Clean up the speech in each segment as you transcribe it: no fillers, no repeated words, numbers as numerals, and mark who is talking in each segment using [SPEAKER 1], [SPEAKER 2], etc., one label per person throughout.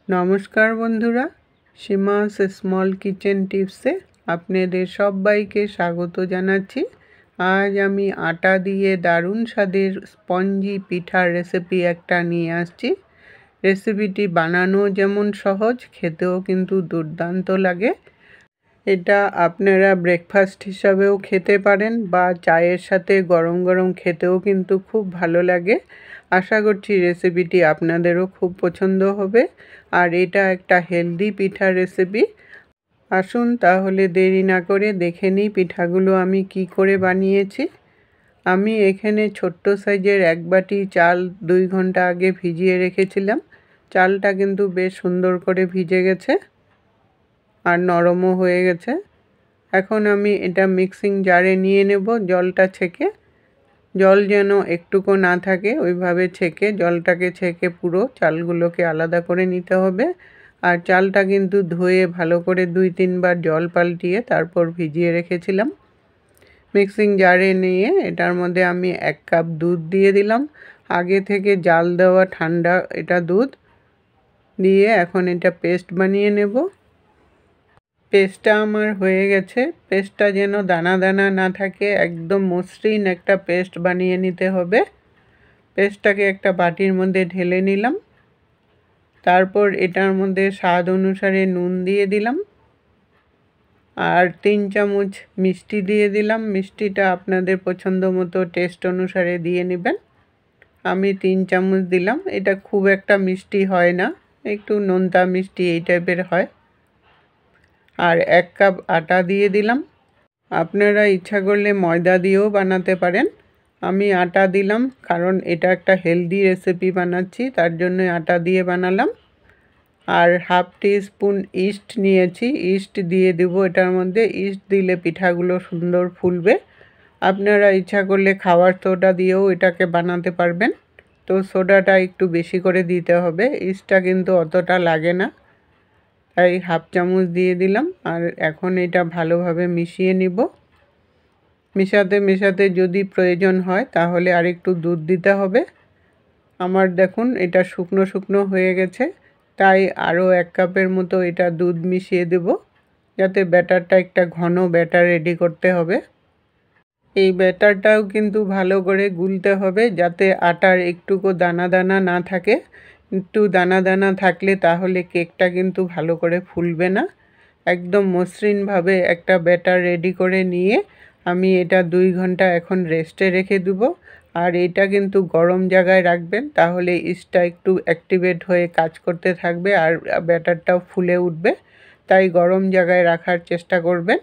[SPEAKER 1] নমস্কার বন্ধুরা, সীমাস small kitchen টিপসে আপনাদের সবাইকে স্বাগত জানাচ্ছি। আজ আমি আটা দিয়ে দারুণ স্বাদের স্পঞ্জি পিঠার রেসিপি একটা নিয়ে আসছি। রেসিপিটি বানানো যেমন সহজ, খেতেও কিন্তু দুর্দান্ত লাগে। এটা আপনারা ব্রেকফাস্ট হিসাবেও খেতে পারেন বা চায়ের সাথে গরম গরম খেতেও কিন্তু খুব ভালো লাগে। আশা করছি রেসিপিটি আপনাদেরও খুব পছন্দ হবে। আর এটা একটা হেলদি পিঠার রেসিপি। আসুন তাহলে দেরি না করে দেখে নিই পিঠাগুলো আমি কি করে বানিয়েছি। আমি এখানে ছোট্ট সাইজের 1 বাটি চাল 2 ঘন্টা আগে ভিজিয়ে রেখেছিলাম। চালটা কিন্তু বেশ সুন্দর করে ভিজে গেছে আর নরমও হয়ে গেছে। এখন আমি এটা মিক্সিং জারে নিয়ে নেব জলটা ছেঁকে। জল যেন একটুকু না থাকে, ওইভাবে ছেঁকে জলটাকে ছেঁকে পুরো চালগুলোকে আলাদা করে নিতে হবে। আর চালটা কিন্তু ধুয়ে ভালো করে 2-3 বার জল পাল্টিয়ে তারপর ভিজিয়ে রেখেছিলাম। মিক্সিং জারে নিয়ে এটার মধ্যে আমি 1 কাপ দুধ দিয়ে দিলাম। আগে থেকে জাল দেওয়া ঠান্ডা এটা দুধ দিয়ে এখন এটা পেস্ট বানিয়ে নেব। পেস্টটা আমার হয়ে গেছে। পেস্টটা যেন দানা দানা না থাকে, একদম মসৃণ একটা পেস্ট বানিয়ে নিতে হবে। পেস্টটাকে একটা বাটির মধ্যে ঢেলে নিলাম। তারপর এটার মধ্যে স্বাদ অনুসারে নুন দিয়ে দিলাম আর 3 চামচ মিষ্টি দিয়ে দিলাম। মিষ্টিটা আপনাদের পছন্দ মতো টেস্ট অনুসারে দিয়ে নেবেন। আমি 3 চামচ দিলাম। এটা খুব একটা মিষ্টি হয় না, একটু নোনতা মিষ্টি এই টাইপের হয়। আর 1 কাপ আটা দিয়ে দিলাম। আপনারা ইচ্ছা করলে ময়দা দিয়েও বানাতে পারেন। আমি আটা দিলাম কারণ এটা একটা হেলদি রেসিপি বানাচ্ছি, তার জন্য আটা দিয়ে বানালাম। আর হাফ টিস্পুন ইস্ট নিয়েছি, ইস্ট দিয়ে দেব এটার মধ্যে। ইস্ট দিলে পিঠাগুলো সুন্দর ফুলবে। আপনারা ইচ্ছা করলে খাবার সোডা দিয়েও এটাকে বানাতে পারবেন, তো সোডাটা একটু বেশি করে দিতে হবে, ইস্টটা কিন্তু অতটা লাগে না। তাই হাফ চামচ দিয়ে দিলাম। আর এখন এটা ভালোভাবে মিশিয়ে নিব। মেশাতে মেশাতে যদি প্রয়োজন হয় তাহলে আরেকটু দুধ দিতে হবে। আমার দেখুন এটা শুকনো শুকনো হয়ে গেছে, তাই আরও 1 কাপের মতো এটা দুধ মিশিয়ে দেব, যাতে ব্যাটারটা একটা ঘন ব্যাটার রেডি করতে হবে। এই ব্যাটারটাও কিন্তু ভালো করে গুলতে হবে, যাতে আটার একটুকু দানা দানা না থাকে। একটু দানা দানা থাকলে তাহলে কেকটা কিন্তু ভালো করে ফুলবে না। একদম মসৃণভাবে একটা ব্যাটার রেডি করে নিয়ে আমি এটা 2 ঘন্টা এখন রেস্টে রেখে দেব। আর এটা কিন্তু গরম জায়গায় রাখবেন, তাহলে ইস্টটা একটু অ্যাক্টিভেট হয়ে কাজ করতে থাকবে আর ব্যাটারটাও ফুলে উঠবে। তাই গরম জায়গায় রাখার চেষ্টা করবেন।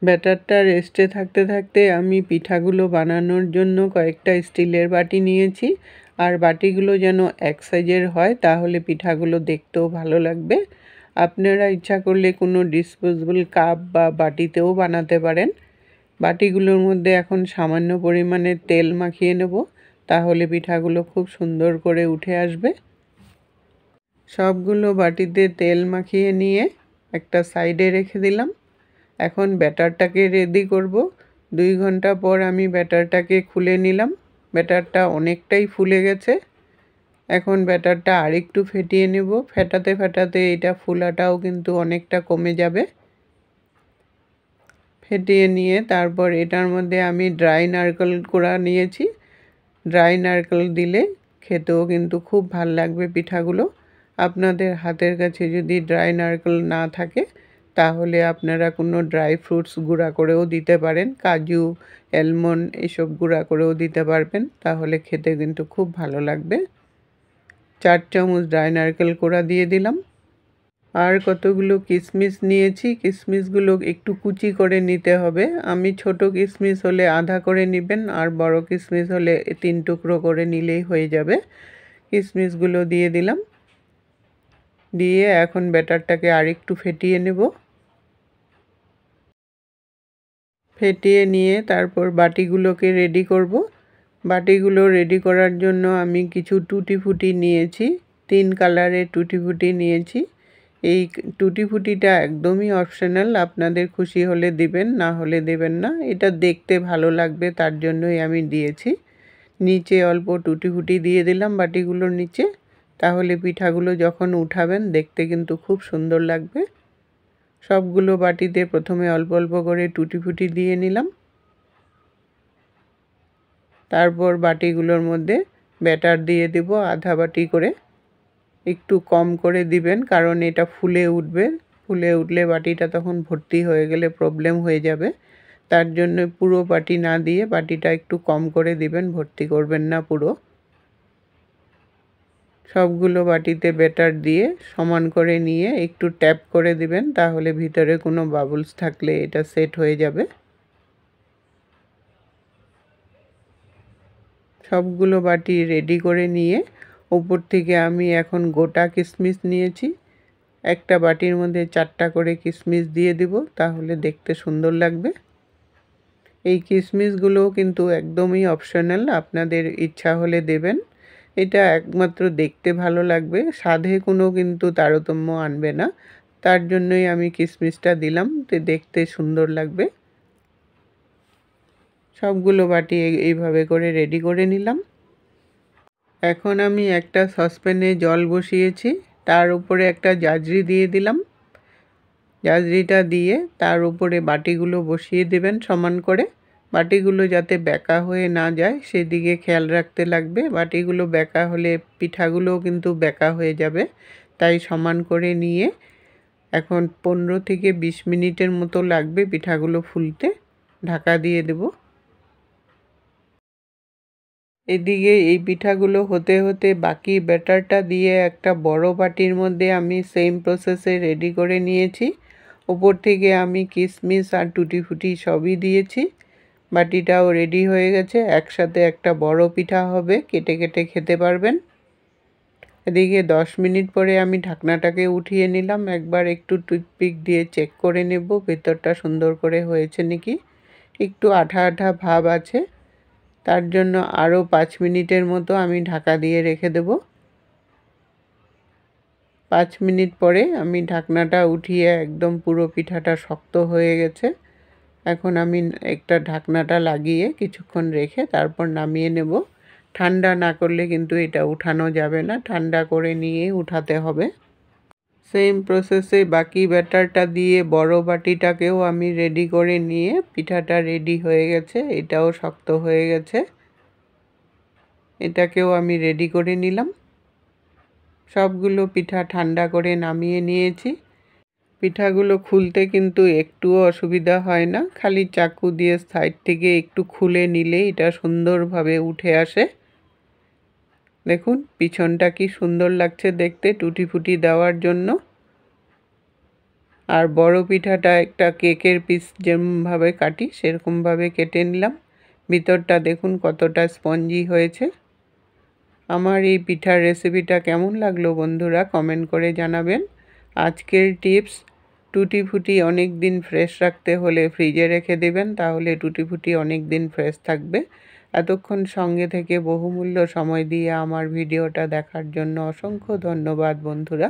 [SPEAKER 1] ব্যাটারটা রেস্টে থাকতে থাকতে আমি পিঠাগুলো বানানোর জন্য কয়েকটা স্টিলের বাটি নিয়েছি। আর বাটিগুলো যেন এক সাইজের হয়, তাহলে পিঠাগুলো দেখতেও ভালো লাগবে। আপনারা ইচ্ছা করলে কোনো ডিসপোজেবল কাপ বা বাটিতেও বানাতে পারেন। বাটিগুলোর মধ্যে এখন সামান্য পরিমাণে তেল মাখিয়ে নেব, তাহলে পিঠাগুলো খুব সুন্দর করে উঠে আসবে। সবগুলো বাটিতে তেল মাখিয়ে নিয়ে একটা সাইডে রেখে দিলাম। এখন ব্যাটারটাকে রেডি করব। 2 ঘন্টা পর আমি ব্যাটারটাকে খুলে নিলাম। ব্যাটারটা অনেকটাই ফুলে গেছে। এখন ব্যাটারটা আরেকটু ফেটিয়ে নেব। ফেটাতে ফেটাতে এটা ফুলাটাও কিন্তু অনেকটা কমে যাবে। ফেটিয়ে নিয়ে তারপর এটার মধ্যে আমি ড্রাই নারকেল কোড়া নিয়েছি। ড্রাই নারকেল দিলে খেতেও কিন্তু খুব ভাল লাগবে পিঠাগুলো। আপনাদের হাতের কাছে যদি ড্রাই নারকেল না থাকে তাহলে আপনারা কোনো ড্রাই ফ্রুটস গুঁড়া করেও দিতে পারেন, কাজু, অ্যালমন্ড এসব গুঁড়া করেও দিতে পারবেন, তাহলে খেতে কিন্তু খুব ভালো লাগবে। 4 চামচ ড্রাই নারকেল কোড়া দিয়ে দিলাম। আর কতগুলো কিশমিশ নিয়েছি, কিশমিশগুলো একটু কুচি করে নিতে হবে। আমি ছোট কিশমিশ হলে আধা করে নেবেন, আর বড় কিশমিশ হলে 3 টুকরো করে নিলেই হয়ে যাবে। কিশমিশগুলো দিয়ে দিলাম। দিয়ে এখন ব্যাটারটাকে আরেকটু ফেটিয়ে নেব। ফেটিয়ে নিয়ে তারপর বাটিগুলোকে রেডি করব। বাটিগুলো রেডি করার জন্য আমি কিছু টুটি ফুটি নিয়েছি, 3 কালারের টুটি ফুটি নিয়েছি। এই টুটি ফুটিটা একদমই অপশনাল, আপনাদের খুশি হলে দিবেন, না হলে দেবেন না। এটা দেখতে ভালো লাগবে তার জন্যই আমি দিয়েছি। নিচে অল্প টুটি ফুটি দিয়ে দিলাম বাটিগুলোর নিচে। তাহলে পিঠাগুলো যখন উঠাবেন দেখতে কিন্তু খুব সুন্দর লাগবে। সবগুলো বাটিতে প্রথমে অল্প অল্প করে টুটি ফুটি দিয়ে নিলাম। তারপর বাটিগুলোর মধ্যে ব্যাটার দিয়ে দেব আধা বাটি করে। একটু কম করে দিবেন, কারণ এটা ফুলে উঠবে। ফুলে উঠলে বাটিটা তখন ভর্তি হয়ে গেলে প্রবলেম হয়ে যাবে। তার জন্য পুরো বাটি না দিয়ে বাটিটা একটু কম করে দিবেন, ভর্তি করবেন না পুরো। সবগুলো বাটিতে ব্যাটার দিয়ে সমান করে নিয়ে একটু ট্যাপ করে দিবেন, তাহলে ভিতরে কোনো বাবলস থাকলে এটা সেট হয়ে যাবে। সবগুলো বাটি রেডি করে নিয়ে উপর থেকে আমি এখন গোটা কিশমিশ নিয়েছি। একটা বাটির মধ্যে 4টা করে কিশমিশ দিয়ে দিব, তাহলে দেখতে সুন্দর লাগবে। এই কিশমিশগুলোও কিন্তু একদমই অপশনাল, আপনাদের ইচ্ছা হলে দেবেন। এটা একমাত্র দেখতে ভালো লাগবে, স্বাদে কোনো কিন্তু তারতম্য আনবে না। তার জন্যই আমি কিশমিশটা দিলাম, দেখতে সুন্দর লাগবে। সবগুলো বাটি এইভাবে করে রেডি করে নিলাম। এখন আমি একটা সসপ্যানে জল বসিয়েছি, তার উপরে একটা জাজরি দিয়ে দিলাম। জাজরিটা দিয়ে তার উপরে বাটিগুলো বসিয়ে দেবেন সমান করে। বাটিগুলো যাতে বেঁকা হয়ে না যায় সেদিকে খেয়াল রাখতে লাগবে। বাটিগুলো বেঁকা হলে পিঠাগুলোও কিন্তু বেঁকা হয়ে যাবে, তাই সমান করে নিয়ে এখন 15 থেকে 20 মিনিটের মতো লাগবে পিঠাগুলো ফুলতে। ঢাকা দিয়ে দেব। এদিকে এই পিঠাগুলো হতে হতে বাকি ব্যাটারটা দিয়ে একটা বড় বাটির মধ্যে আমি সেম প্রসেসে রেডি করে নিয়েছি। উপর থেকে আমি কিশমিশ আর টুটি ফুটি সবই দিয়েছি। বাটিটাও রেডি হয়ে গেছে, একসাথে একটা বড় পিঠা হবে, কেটে কেটে খেতে পারবেন। এদিকে 10 মিনিট পরে আমি ঢাকনাটাকে উঠিয়ে নিলাম। একবার একটু টুথপিক দিয়ে চেক করে নেব ভেতরটা সুন্দর করে হয়েছে নাকি। একটু আঠা আঠা ভাব আছে, তার জন্য আরও 5 মিনিটের মতো আমি ঢাকা দিয়ে রেখে দেব। 5 মিনিট পরে আমি ঢাকনাটা উঠিয়ে একদম পুরো পিঠাটা শক্ত হয়ে গেছে। এখন আমি একটা ঢাকনাটা লাগিয়ে কিছুক্ষণ রেখে তারপর নামিয়ে নেব। ঠান্ডা না করলে কিন্তু এটা উঠানো যাবে না, ঠান্ডা করে নিয়ে উঠাতে হবে। সেম প্রসেসে বাকি ব্যাটারটা দিয়ে বড় বাটিটাকেও আমি রেডি করে নিয়ে পিঠাটা রেডি হয়ে গেছে। এটাও শক্ত হয়ে গেছে, এটাকেও আমি রেডি করে নিলাম। সবগুলো পিঠা ঠান্ডা করে নামিয়ে নিয়েছি। পিঠাগুলো খুলতে কিন্তু একটুও অসুবিধা হয় না, খালি চাকু দিয়ে সাইড থেকে একটু খুলে নিলে এটা সুন্দরভাবে উঠে আসে। দেখুন পিছনটা কি সুন্দর লাগছে দেখতে টুটি ফুটি দেওয়ার জন্য। আর বড় পিঠাটা একটা কেকের পিস যেমনভাবে কাটি সেরকমভাবে কেটে নিলাম। ভিতরটা দেখুন কতটা স্পঞ্জি হয়েছে। আমার এই পিঠার রেসিপিটা কেমন লাগলো বন্ধুরা কমেন্ট করে জানাবেন। আজকের টিপস, টুটি ফুটি অনেক দিন ফ্রেশ রাখতে হলে ফ্রিজে রেখে দেবেন, তাহলে টুটি ফুটি অনেক দিন ফ্রেশ থাকবে। এতক্ষণ সঙ্গে থেকে বহুমূল্য সময় দিয়ে আমার ভিডিওটা দেখার জন্য অসংখ্য ধন্যবাদ বন্ধুরা।